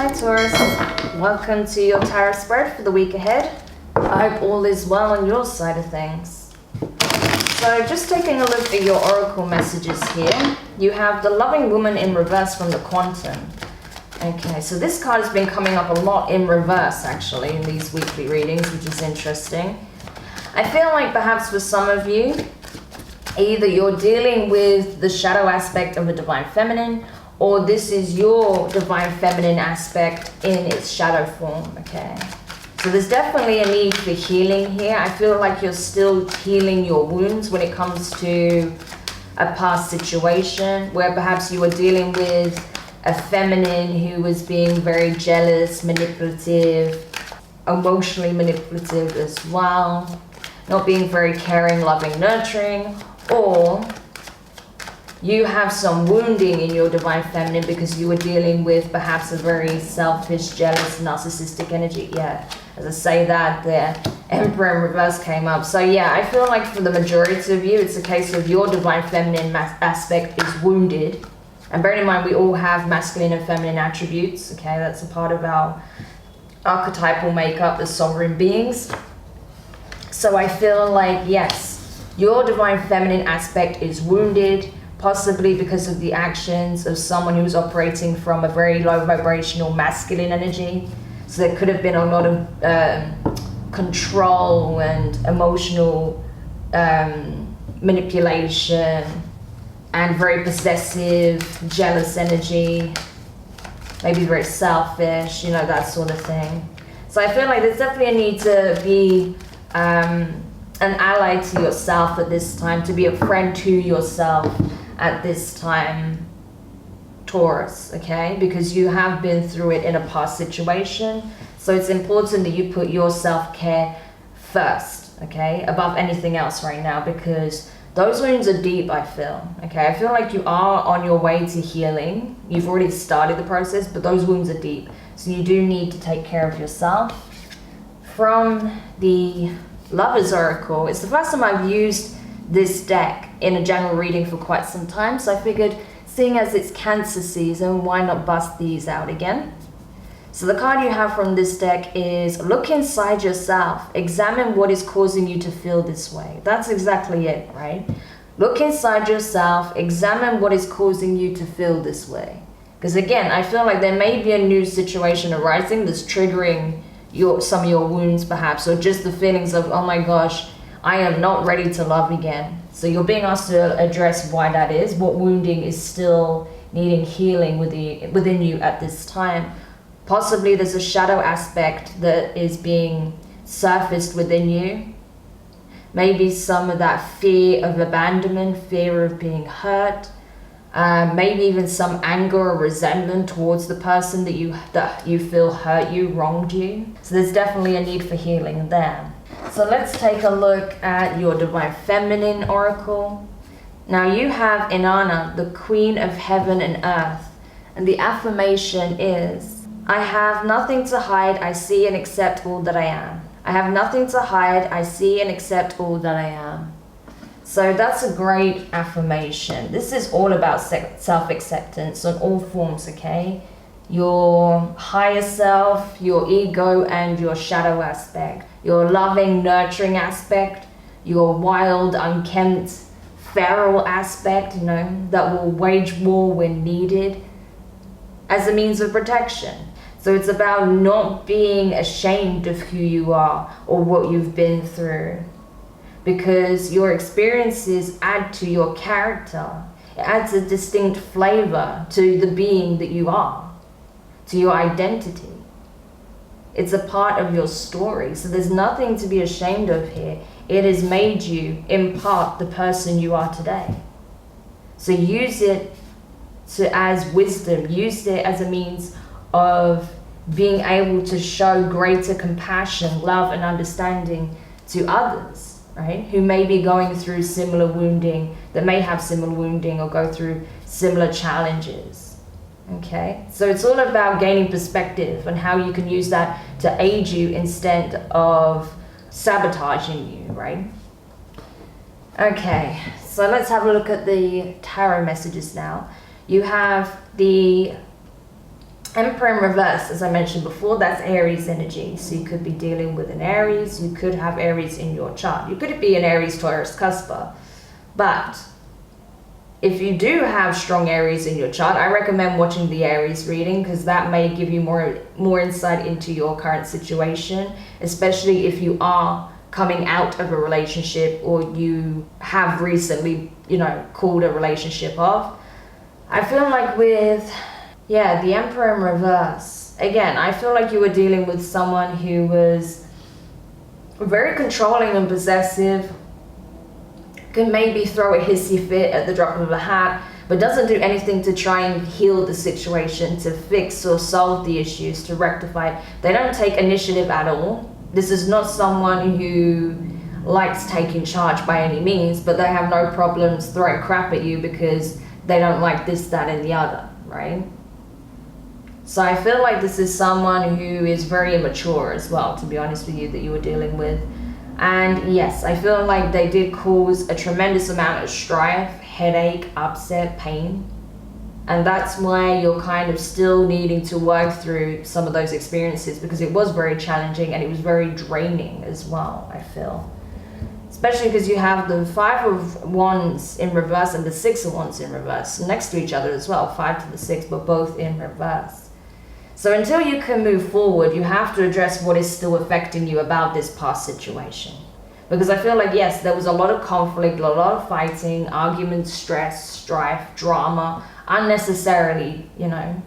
Hi Taurus, welcome to your tarot spread for the week ahead. I hope all is well on your side of things. So just taking a look at your oracle messages here, you have the loving woman in reverse from the quantum. Okay, so this card has been coming up a lot in reverse actually in these weekly readings, which is interesting. I feel like perhaps for some of you, either you're dealing with the shadow aspect of a divine feminine, or this is your divine feminine aspect in its shadow form, okay? So there's definitely a need for healing here. I feel like you're still healing your wounds when it comes to a past situation where perhaps you were dealing with a feminine who was being very jealous, manipulative, emotionally manipulative as well, not being very caring, loving, nurturing, or you have some wounding in your divine feminine because you were dealing with perhaps a very selfish, jealous, narcissistic energy. Yeah, as I say that, the Emperor in reverse came up. So yeah, I feel like for the majority of you, it's a case of your divine feminine aspect is wounded. And bearing in mind, we all have masculine and feminine attributes, okay? That's a part of our archetypal makeup as sovereign beings. So I feel like, yes, your divine feminine aspect is wounded, possibly because of the actions of someone who's operating from a very low vibrational masculine energy. So there could have been a lot of control and emotional manipulation and very possessive, jealous energy, maybe very selfish, you know, that sort of thing. So I feel like there's definitely a need to be an ally to yourself at this time, to be a friend to yourself at this time, Taurus, okay? Because you have been through it in a past situation. So it's important that you put your self-care first, okay? Above anything else right now, because those wounds are deep, I feel, okay? I feel like you are on your way to healing. You've already started the process, but those wounds are deep. So you do need to take care of yourself. From the Lover's Oracle, it's the first time I've used this deck in a general reading for quite some time, so I figured, seeing as it's Cancer season, why not bust these out again? So the card you have from this deck is look inside yourself, examine what is causing you to feel this way. That's exactly it, right? Look inside yourself, examine what is causing you to feel this way. Because again, I feel like there may be a new situation arising that's triggering some of your wounds perhaps, or just the feelings of, oh my gosh, I am not ready to love again. So you're being asked to address why that is, what wounding is still needing healing within you at this time. Possibly there's a shadow aspect that is being surfaced within you. Maybe some of that fear of abandonment, fear of being hurt, maybe even some anger or resentment towards the person that you feel hurt you, wronged you. So there's definitely a need for healing there. So let's take a look at your Divine Feminine Oracle. Now you have Inanna, the Queen of Heaven and Earth, and the affirmation is, I have nothing to hide, I see and accept all that I am. I have nothing to hide, I see and accept all that I am. So that's a great affirmation. This is all about self-acceptance on all forms, okay? Your higher self, your ego, and your shadow aspect. Your loving, nurturing aspect, your wild, unkempt, feral aspect, you know, that will wage war when needed as a means of protection. So it's about not being ashamed of who you are or what you've been through, because your experiences add to your character. It adds a distinct flavor to the being that you are, to your identity. It's a part of your story, so there's nothing to be ashamed of here. It has made you, in part, the person you are today. So use it as wisdom, use it as a means of being able to show greater compassion, love, and understanding to others, right? Who may be going through similar wounding, that may have similar wounding or go through similar challenges. Okay, so it's all about gaining perspective and how you can use that to aid you instead of sabotaging you, right? Okay, so let's have a look at the tarot messages now. You have the Emperor in reverse, as I mentioned before, that's Aries energy. So you could be dealing with an Aries. You could have Aries in your chart. You could be an Aries, Taurus, cusper. But if you do have strong Aries in your chart, I recommend watching the Aries reading, because that may give you more insight into your current situation, especially if you are coming out of a relationship or you have recently, you know, called a relationship off. I feel like with, yeah, the Emperor in reverse, again, I feel like you were dealing with someone who was very controlling and possessive, can maybe throw a hissy fit at the drop of a hat, but doesn't do anything to try and heal the situation, to fix or solve the issues, to rectify it. They don't take initiative at all. This is not someone who likes taking charge by any means, but they have no problems throwing crap at you because they don't like this, that, and the other, right? So I feel like this is someone who is very immature as well, to be honest with you, that you were dealing with. And yes, I feel like they did cause a tremendous amount of strife, headache, upset, pain. And that's why you're kind of still needing to work through some of those experiences, because it was very challenging and it was very draining as well, I feel. Especially because you have the 5 of Wands in reverse and the 6 of Wands in reverse next to each other as well, 5 to the 6, but both in reverse. So until you can move forward, you have to address what is still affecting you about this past situation. Because I feel like, yes, there was a lot of conflict, a lot of fighting, arguments, stress, strife, drama, unnecessarily, you know,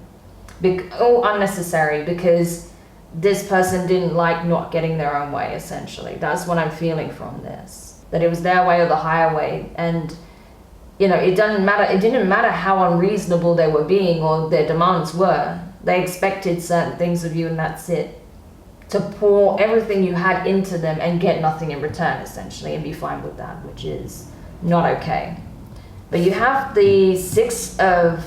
unnecessary, because this person didn't like not getting their own way, essentially. That's what I'm feeling from this, that it was their way or the highway. And, you know, it didn't matter how unreasonable they were being or their demands were. They expected certain things of you, and that's it. To pour everything you had into them and get nothing in return, essentially, and be fine with that, which is not okay. But you have the 6 of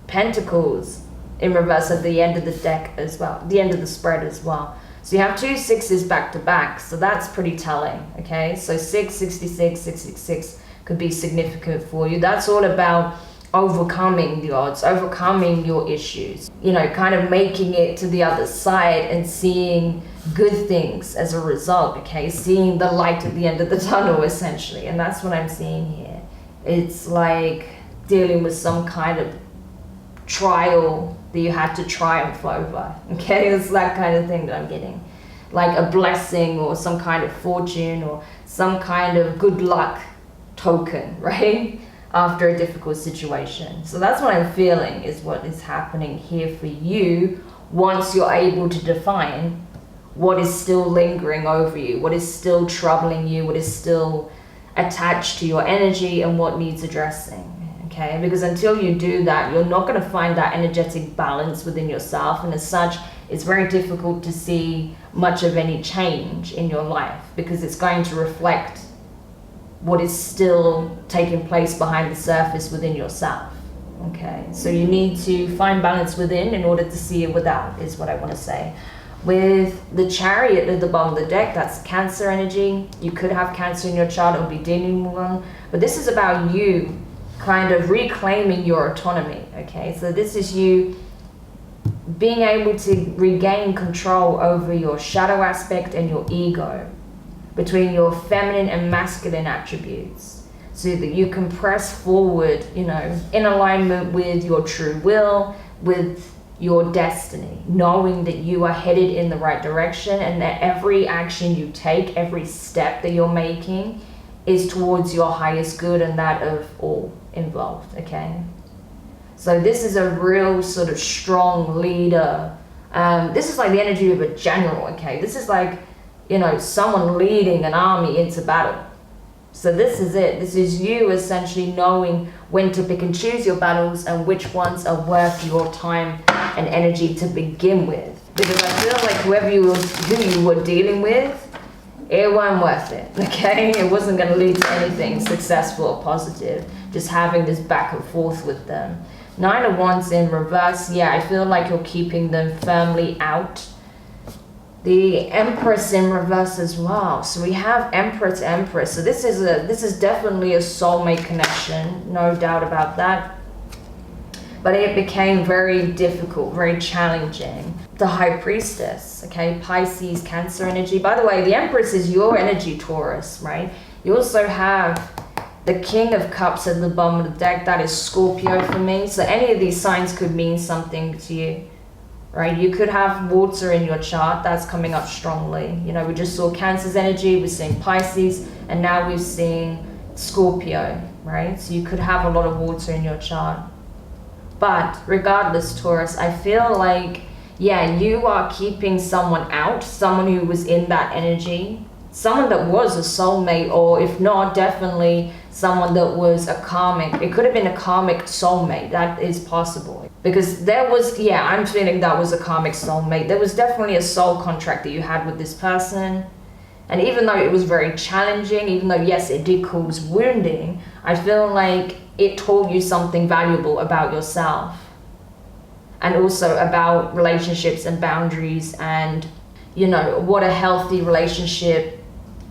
Pentacles in reverse at the end of the deck as well, the end of the spread as well. So you have 2 6s back to back, so that's pretty telling, okay? So 6, 66, 666 could be significant for you. That's all about overcoming the odds, overcoming your issues, you know, kind of making it to the other side and seeing good things as a result, okay? Seeing the light at the end of the tunnel, essentially. And that's what I'm seeing here. It's like dealing with some kind of trial that you had to triumph over, okay? It's that kind of thing that I'm getting. Like a blessing or some kind of fortune or some kind of good luck token, right? After a difficult situation. So that's what I'm feeling is what is happening here for you once you're able to define what is still lingering over you, what is still troubling you, what is still attached to your energy, and what needs addressing, okay? Because until you do that, you're not going to find that energetic balance within yourself, and as such, it's very difficult to see much of any change in your life, because it's going to reflect what is still taking place behind the surface within yourself, okay? So you need to find balance within in order to see it without, is what I want to say. With the Chariot at the bottom of the deck, that's Cancer energy. You could have Cancer in your chart or be dealing with one, but this is about you kind of reclaiming your autonomy, okay? So this is you being able to regain control over your shadow aspect and your ego, between your feminine and masculine attributes, so that you can press forward, you know, in alignment with your true will, with your destiny, knowing that you are headed in the right direction and that every action you take, every step that you're making is towards your highest good and that of all involved, okay? So this is a real sort of strong leader. This is like the energy of a general, okay? This is like, you know, someone leading an army into battle. So this is it. This is you essentially knowing when to pick and choose your battles and which ones are worth your time and energy to begin with. Because I feel like who you were dealing with, it wasn't worth it, okay? It wasn't going to lead to anything successful or positive, just having this back and forth with them. 9 of Wands in reverse, yeah, I feel like you're keeping them firmly out. The Empress in reverse as well. So we have Emperor to Empress. So this is definitely a soulmate connection, no doubt about that. but it became very difficult, very challenging. The High Priestess, okay, Pisces, Cancer energy. By the way, the Empress is your energy, Taurus, right? You also have the King of Cups at the bottom of the deck. That is Scorpio for me. So any of these signs could mean something to you, right? You could have water in your chart. That's coming up strongly. You know, we just saw Cancer's energy, we're seeing Pisces, and now we're seeing Scorpio, right? So you could have a lot of water in your chart. But regardless, Taurus, I feel like, yeah, you are keeping someone out, someone who was in that energy, someone that was a soulmate, or if not, definitely someone that was a karmic. It could have been a karmic soulmate. That is possible. Because there was, yeah, I'm feeling that was a karmic soulmate. There was definitely a soul contract that you had with this person. And even though it was very challenging, even though, yes, it did cause wounding, I feel like it taught you something valuable about yourself. And also about relationships and boundaries and, you know, what a healthy relationship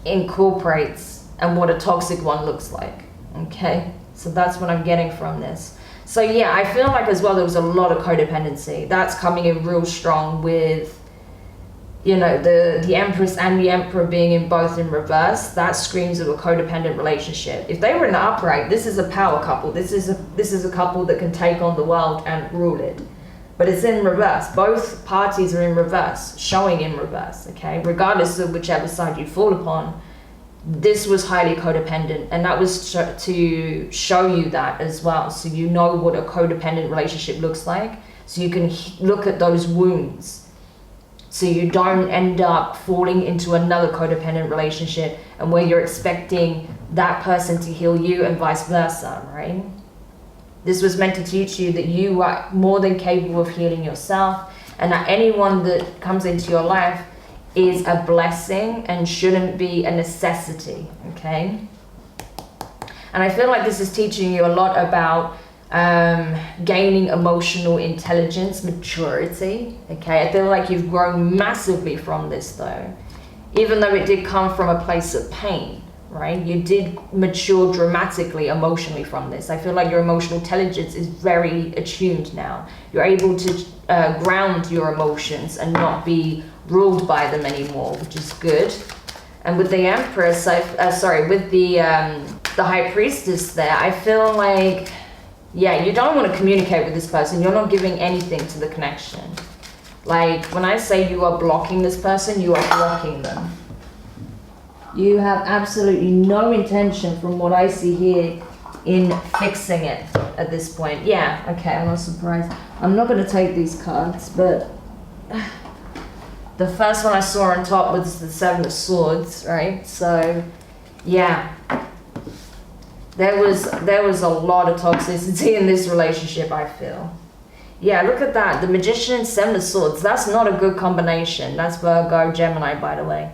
incorporates and what a toxic one looks like, okay? So that's what I'm getting from this. So yeah, I feel like as well there was a lot of codependency. That's coming in real strong with, you know, the Empress and the Emperor being in both in reverse. That screams of a codependent relationship. If they were in the upright, this is a power couple. This is a couple that can take on the world and rule it. But it's in reverse. Both parties are in reverse, showing in reverse, okay? Regardless of whichever side you fall upon, this was highly codependent. And that was to show you that as well. So you know what a codependent relationship looks like. So you can look at those wounds. So you don't end up falling into another codependent relationship and where you're expecting that person to heal you and vice versa, right? This was meant to teach you that you are more than capable of healing yourself, and that anyone that comes into your life is a blessing and shouldn't be a necessity, okay? And I feel like this is teaching you a lot about gaining emotional intelligence, maturity, okay? I feel like you've grown massively from this though, even though it did come from a place of pain. Right? You did mature dramatically emotionally from this. I feel like your emotional intelligence is very attuned now. You're able to ground your emotions and not be ruled by them anymore, which is good. And with the Empress, with the High Priestess there, I feel like, yeah, you don't want to communicate with this person. You're not giving anything to the connection. Like, when I say you are blocking this person, you are blocking them. You have absolutely no intention, from what I see here, in fixing it at this point. Yeah, okay, I'm not surprised. I'm not going to take these cards, but the first one I saw on top was the Seven of Swords, right? So, yeah, there was a lot of toxicity in this relationship, I feel. Yeah, look at that. The Magician, Seven of Swords. That's not a good combination. That's Virgo, Gemini, by the way.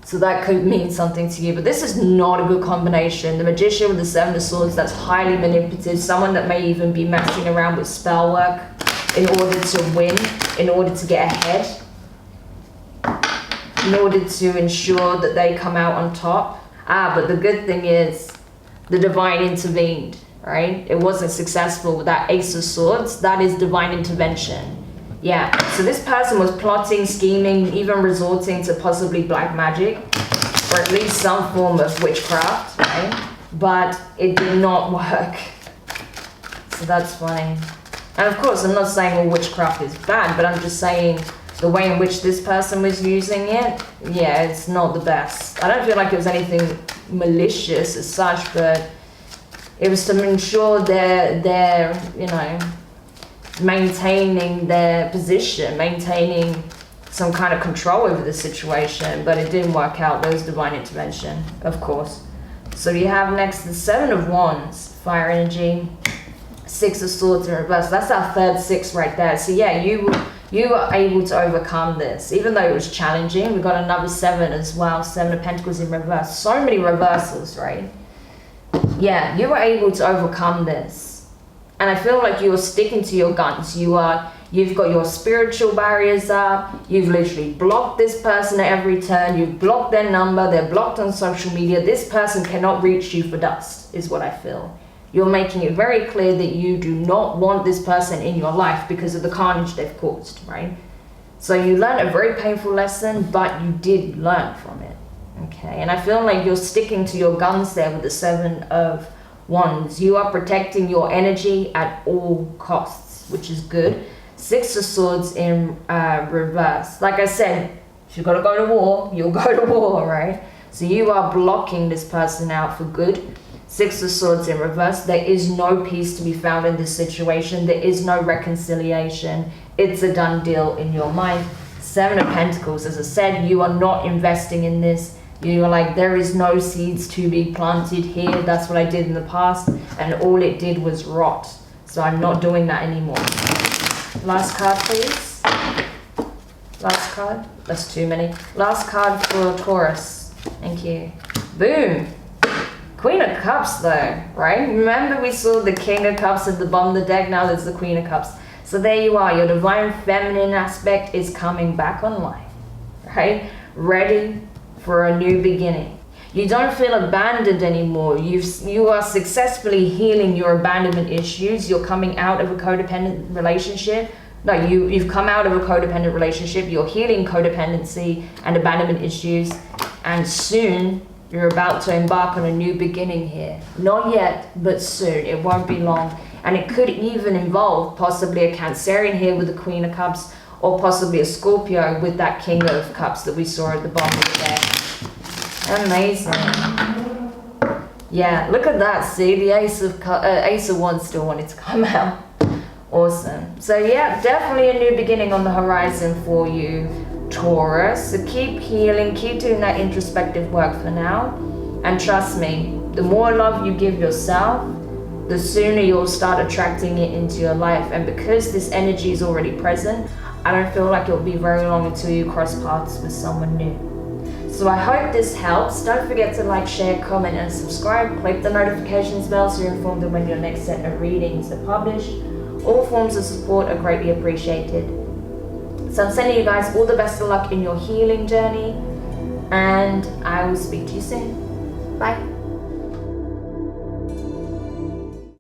So that could mean something to you, but this is not a good combination. The Magician with the Seven of Swords, that's highly manipulative. Someone that may even be messing around with spell work in order to win, in order to get ahead, in order to ensure that they come out on top. But the good thing is the divine intervened, right? It wasn't successful with that Ace of Swords. That is divine intervention. Yeah, so this person was plotting, scheming, even resorting to possibly black magic, or at least some form of witchcraft, right? But it did not work. So that's funny. And of course, I'm not saying all witchcraft is bad, but I'm just saying the way in which this person was using it, yeah, it's not the best. I don't feel like it was anything malicious as such, but it was to ensure their you know, maintaining their position, maintaining some kind of control over the situation, but it didn't work out. There was divine intervention, of course. So you have next the Seven of Wands, fire energy, Six of Swords in reverse. That's our third six right there. So yeah, you were able to overcome this, even though it was challenging. We got another seven as well, Seven of Pentacles in reverse. So many reversals, right? Yeah, you were able to overcome this. And I feel like you are sticking to your guns. You've got your spiritual barriers up. You've literally blocked this person at every turn. You've blocked their number. They're blocked on social media. This person cannot reach you for dust, is what I feel. You're making it very clear that you do not want this person in your life because of the carnage they've caused, right? So you learned a very painful lesson, but you did learn from it, okay? And I feel like you're sticking to your guns there with the 7 of Wands. You are protecting your energy at all costs, which is good. 6 of Swords in reverse. Like I said, if you've got to go to war, you'll go to war, right? So you are blocking this person out for good. 6 of Swords in reverse. There is no peace to be found in this situation. There is no reconciliation. It's a done deal in your mind. 7 of Pentacles. As I said, you are not investing in this. You're like, there is no seeds to be planted here. That's what I did in the past. And all it did was rot. So I'm not doing that anymore. Last card, please. Last card. That's too many. Last card for Taurus. Thank you. Boom. Queen of Cups though, right? Remember we saw the King of Cups at the bottom of the deck, now there's the Queen of Cups. So there you are, your divine feminine aspect is coming back online, right? Ready for a new beginning. You don't feel abandoned anymore. You are successfully healing your abandonment issues. You're coming out of a codependent relationship. No, you've come out of a codependent relationship. You're healing codependency and abandonment issues. And soon, you're about to embark on a new beginning here. Not yet, but soon. It won't be long. And it could even involve possibly a Cancerian here with the Queen of Cups, or possibly a Scorpio with that King of Cups that we saw at the bottom of the deck. Amazing. Yeah, look at that. See, the Ace of Wands still wanted to come out. Awesome. So yeah, definitely a new beginning on the horizon for you, Taurus. So keep healing, keep doing that introspective work for now. And trust me, the more love you give yourself, the sooner you'll start attracting it into your life. And because this energy is already present, I don't feel like it'll be very long until you cross paths with someone new. So I hope this helps. Don't forget to like, share, comment, and subscribe. Click the notifications bell so you're informed of when your next set of readings are published. All forms of support are greatly appreciated. So I'm sending you guys all the best of luck in your healing journey, and I will speak to you soon. Bye.